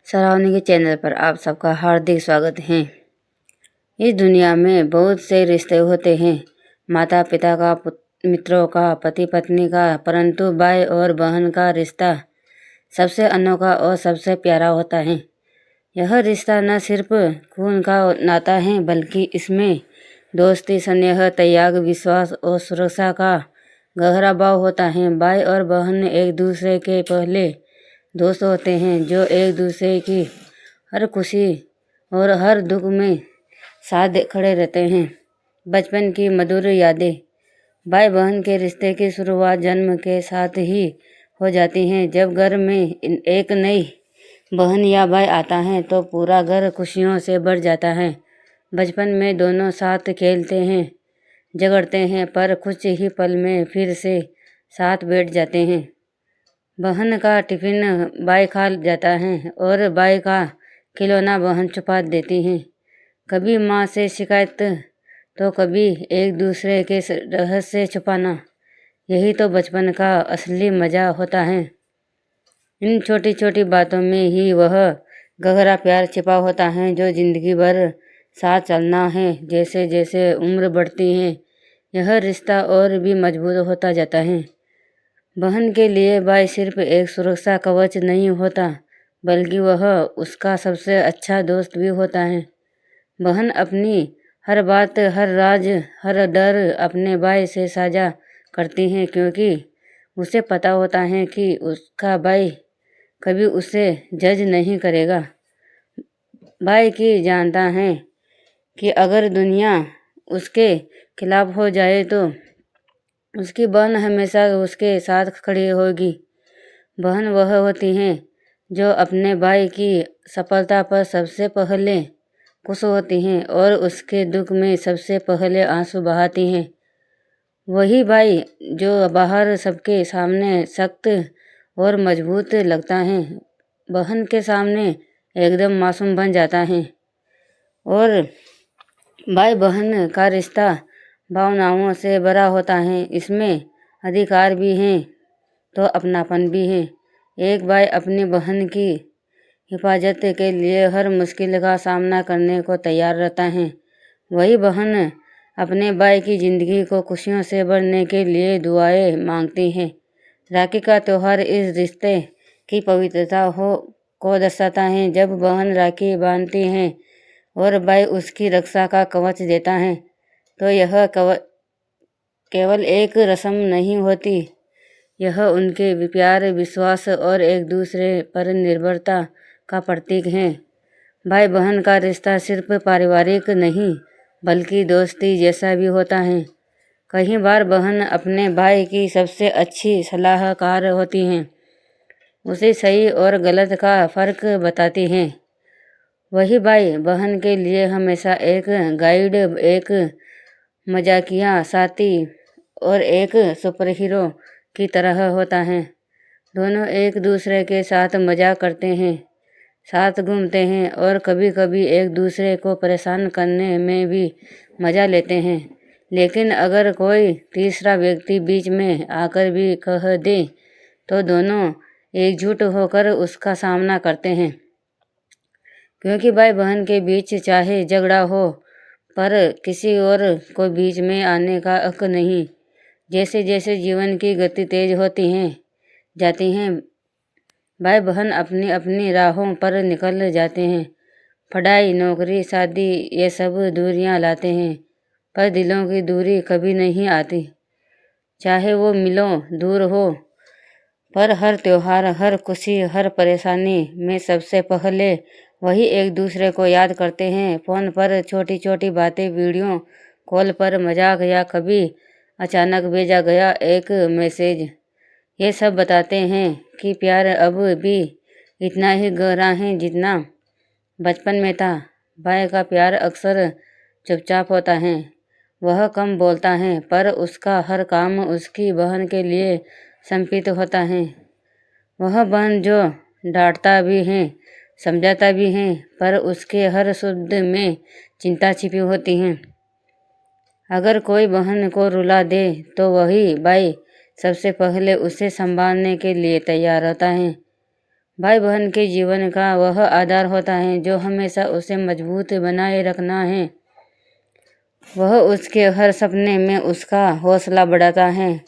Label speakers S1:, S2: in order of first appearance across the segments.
S1: सरावनी के चैनल पर आप सबका हार्दिक स्वागत है। इस दुनिया में बहुत से रिश्ते होते हैं, माता पिता का, मित्रों का, पति पत्नी का, परंतु भाई और बहन का रिश्ता सबसे अनोखा और सबसे प्यारा होता है। यह रिश्ता न सिर्फ खून का नाता है, बल्कि इसमें दोस्ती, स्नेह, त्याग, विश्वास और सुरक्षा का गहरा भाव होता है। भाई और बहन एक दूसरे के पहले दोस्त होते हैं, जो एक दूसरे की हर खुशी और हर दुख में साथ खड़े रहते हैं। बचपन की मधुर यादें। भाई बहन के रिश्ते की शुरुआत जन्म के साथ ही हो जाती है। जब घर में एक नई बहन या भाई आता है तो पूरा घर खुशियों से भर जाता है। बचपन में दोनों साथ खेलते हैं, झगड़ते हैं, पर कुछ ही पल में फिर से साथ बैठ जाते हैं। बहन का टिफिन भाई खा जाता है और भाई का खिलौना बहन छुपा देती है। कभी माँ से शिकायत तो कभी एक दूसरे के रहस्य छुपाना। यही तो बचपन का असली मजा होता है। इन छोटी छोटी बातों में ही वह गहरा प्यार छिपा होता है जो जिंदगी भर साथ चलना है। जैसे जैसे उम्र बढ़ती है, यह रिश्ता और भी मजबूत होता जाता है। बहन के लिए भाई सिर्फ एक सुरक्षा कवच नहीं होता, बल्कि वह उसका सबसे अच्छा दोस्त भी होता है। बहन अपनी हर बात, हर राज, हर डर अपने भाई से साझा करती है, क्योंकि उसे पता होता है कि उसका भाई कभी उसे जज नहीं करेगा। भाई की जानता है कि अगर दुनिया उसके खिलाफ हो जाए तो उसकी बहन हमेशा उसके साथ खड़ी होगी। बहन वह होती हैं जो अपने भाई की सफलता पर सबसे पहले खुश होती हैं और उसके दुख में सबसे पहले आंसू बहाती हैं। वही भाई जो बाहर सबके सामने सख्त और मजबूत लगता है, बहन के सामने एकदम मासूम बन जाता है। और भाई बहन का रिश्ता भावनाओं से भरा होता है। इसमें अधिकार भी हैं तो अपनापन भी है। एक भाई अपनी बहन की हिफाजत के लिए हर मुश्किल का सामना करने को तैयार रहता है। वही बहन अपने भाई की जिंदगी को खुशियों से भरने के लिए दुआएं मांगती है। राखी का त्यौहार इस रिश्ते की पवित्रता को दर्शाता है। जब बहन राखी बांधती है और भाई उसकी रक्षा का कवच देता है, तो यह केवल एक रस्म नहीं होती, यह उनके प्यार, विश्वास और एक दूसरे पर निर्भरता का प्रतीक है। भाई बहन का रिश्ता सिर्फ पारिवारिक नहीं, बल्कि दोस्ती जैसा भी होता है। कई बार बहन अपने भाई की सबसे अच्छी सलाहकार होती हैं, उसे सही और गलत का फर्क बताती हैं। वही भाई बहन के लिए हमेशा एक गाइड, एक मजाकिया साथी और एक सुपर हीरो की तरह होता है। दोनों एक दूसरे के साथ मजाक करते हैं, साथ घूमते हैं और कभी कभी एक दूसरे को परेशान करने में भी मजा लेते हैं। लेकिन अगर कोई तीसरा व्यक्ति बीच में आकर भी कह दे तो दोनों एकजुट होकर उसका सामना करते हैं, क्योंकि भाई बहन के बीच चाहे झगड़ा हो, पर किसी और को बीच में आने का हक नहीं। जैसे जैसे जीवन की गति तेज होती जाती है, भाई बहन अपनी अपनी राहों पर निकल जाते हैं। पढ़ाई, नौकरी, शादी, ये सब दूरियां लाते हैं, पर दिलों की दूरी कभी नहीं आती। चाहे वो मिलों दूर हो, पर हर त्योहार, हर खुशी, हर परेशानी में सबसे पहले वही एक दूसरे को याद करते हैं। फ़ोन पर छोटी छोटी बातें, वीडियो कॉल पर मजाक या कभी अचानक भेजा गया एक मैसेज, ये सब बताते हैं कि प्यार अब भी इतना ही गहरा है जितना बचपन में था। भाई का प्यार अक्सर चुपचाप होता है, वह कम बोलता है, पर उसका हर काम उसकी बहन के लिए समर्पित होता है। वह बहन जो डांटता भी है, समझाता भी है, पर उसके हर शब्द में चिंता छिपी होती है। अगर कोई बहन को रुला दे तो वही भाई सबसे पहले उसे संभालने के लिए तैयार होता है। भाई बहन के जीवन का वह आधार होता है जो हमेशा उसे मजबूत बनाए रखना है। वह उसके हर सपने में उसका हौसला बढ़ाता है,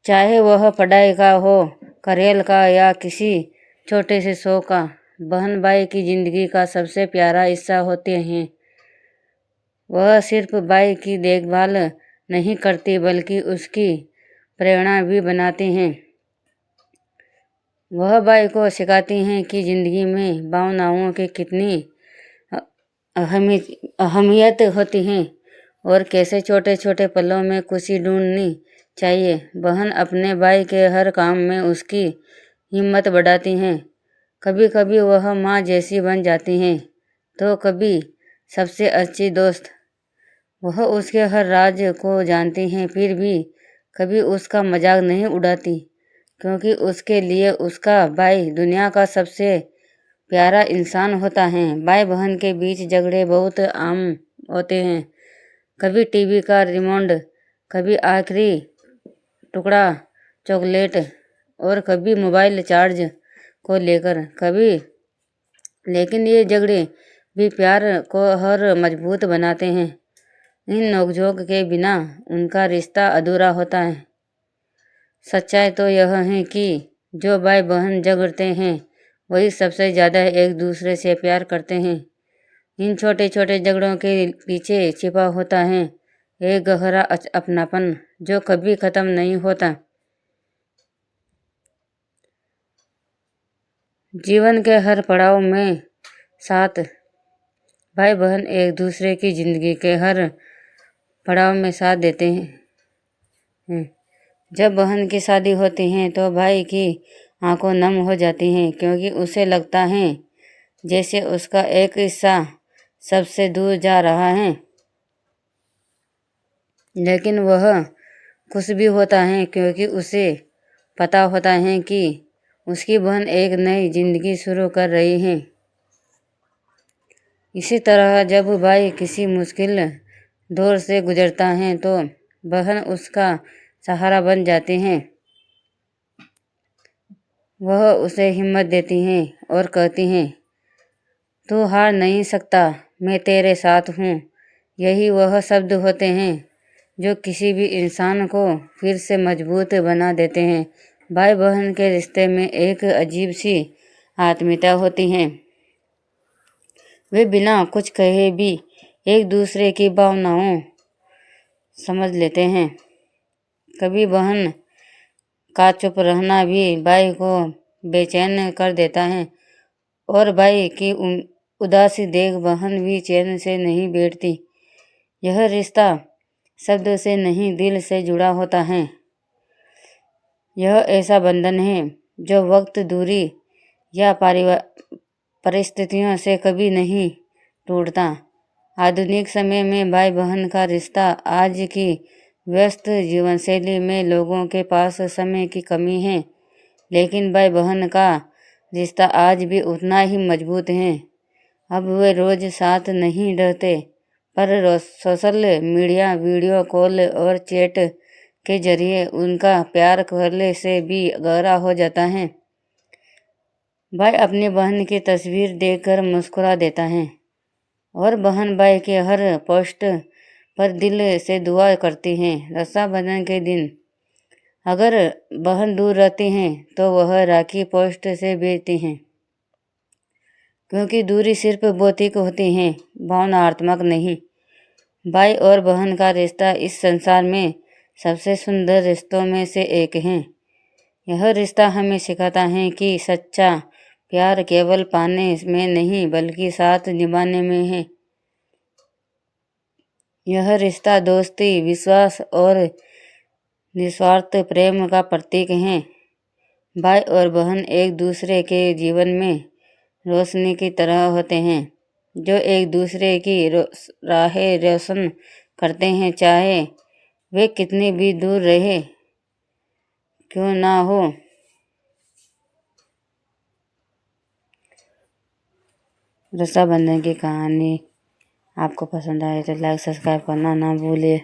S1: चाहे वह पढ़ाई का हो, करियर का या किसी छोटे से शौक का। बहन भाई की जिंदगी का सबसे प्यारा हिस्सा होते हैं। वह सिर्फ भाई की देखभाल नहीं करती बल्कि उसकी प्रेरणा भी बनाती हैं। वह भाई को सिखाती हैं कि जिंदगी में भावनाओं की कितनी अहमियत होती है और कैसे छोटे छोटे पलों में खुशी ढूंढनी चाहिए। बहन अपने भाई के हर काम में उसकी हिम्मत बढ़ाती हैं। कभी कभी वह माँ जैसी बन जाती हैं तो कभी सबसे अच्छी दोस्त। वह उसके हर राज को जानती हैं, फिर भी कभी उसका मजाक नहीं उड़ाती, क्योंकि उसके लिए उसका भाई दुनिया का सबसे प्यारा इंसान होता है। भाई बहन के बीच झगड़े बहुत आम होते हैं। कभी टीवी का रिमोट, कभी आखिरी टुकड़ा चॉकलेट और कभी मोबाइल चार्ज को लेकर कभी। लेकिन ये झगड़े भी प्यार को और मजबूत बनाते हैं। इन नोकझोंक के बिना उनका रिश्ता अधूरा होता है। सच्चाई तो यह है कि जो भाई बहन झगड़ते हैं वही सबसे ज़्यादा एक दूसरे से प्यार करते हैं। इन छोटे छोटे झगड़ों के पीछे छिपा होता है एक गहरा अपनापन जो कभी ख़त्म नहीं होता। जीवन के हर पड़ाव में साथ भाई बहन एक दूसरे की जिंदगी के हर पड़ाव में साथ देते हैं। जब बहन की शादी होती है तो भाई की आंखों नम हो जाती हैं, क्योंकि उसे लगता है जैसे उसका एक हिस्सा सबसे दूर जा रहा है। लेकिन वह खुश भी होता है, क्योंकि उसे पता होता है कि उसकी बहन एक नई जिंदगी शुरू कर रही है। इसी तरह जब भाई किसी मुश्किल दौर से गुजरता है तो बहन उसका सहारा बन जाती हैं। वह उसे हिम्मत देती हैं और कहती हैं, तू हार नहीं सकता, मैं तेरे साथ हूँ। यही वह शब्द होते हैं जो किसी भी इंसान को फिर से मजबूत बना देते हैं। भाई बहन के रिश्ते में एक अजीब सी आत्मीयता होती है। वे बिना कुछ कहे भी एक दूसरे की भावनाओं समझ लेते हैं। कभी बहन का चुप रहना भी भाई को बेचैन कर देता है और भाई की उदासी देख बहन भी चैन से नहीं बैठती। यह रिश्ता शब्द से नहीं दिल से जुड़ा होता है। यह ऐसा बंधन है जो वक्त, दूरी या परिस्थितियों से कभी नहीं टूटता। आधुनिक समय में भाई बहन का रिश्ता आज की व्यस्त जीवनशैली में लोगों के पास समय की कमी है, लेकिन भाई बहन का रिश्ता आज भी उतना ही मजबूत है। अब वे रोज साथ नहीं रहते, पर सोशल मीडिया, वीडियो कॉल और चैट के जरिए उनका प्यार पहले से भी गहरा हो जाता है। भाई अपनी बहन की तस्वीर देखकर मुस्कुरा देता है और बहन भाई के हर पोस्ट पर दिल से दुआ करती हैं। रक्षाबंधन के दिन अगर बहन दूर रहती हैं तो वह राखी पोस्ट से भेजती हैं, क्योंकि दूरी सिर्फ भौतिक होती है, भावनात्मक नहीं। भाई और बहन का रिश्ता इस संसार में सबसे सुंदर रिश्तों में से एक है। यह रिश्ता हमें सिखाता है कि सच्चा प्यार केवल पाने में नहीं बल्कि साथ निभाने में है। यह रिश्ता दोस्ती, विश्वास और निस्वार्थ प्रेम का प्रतीक है। भाई और बहन एक दूसरे के जीवन में रोशनी की तरह होते हैं, जो एक दूसरे की राहें रोशन करते हैं, चाहे वे कितनी भी दूर रहे क्यों ना हो। रक्षाबंधन की कहानी आपको पसंद आए तो लाइक सब्सक्राइब करना ना भूलिए।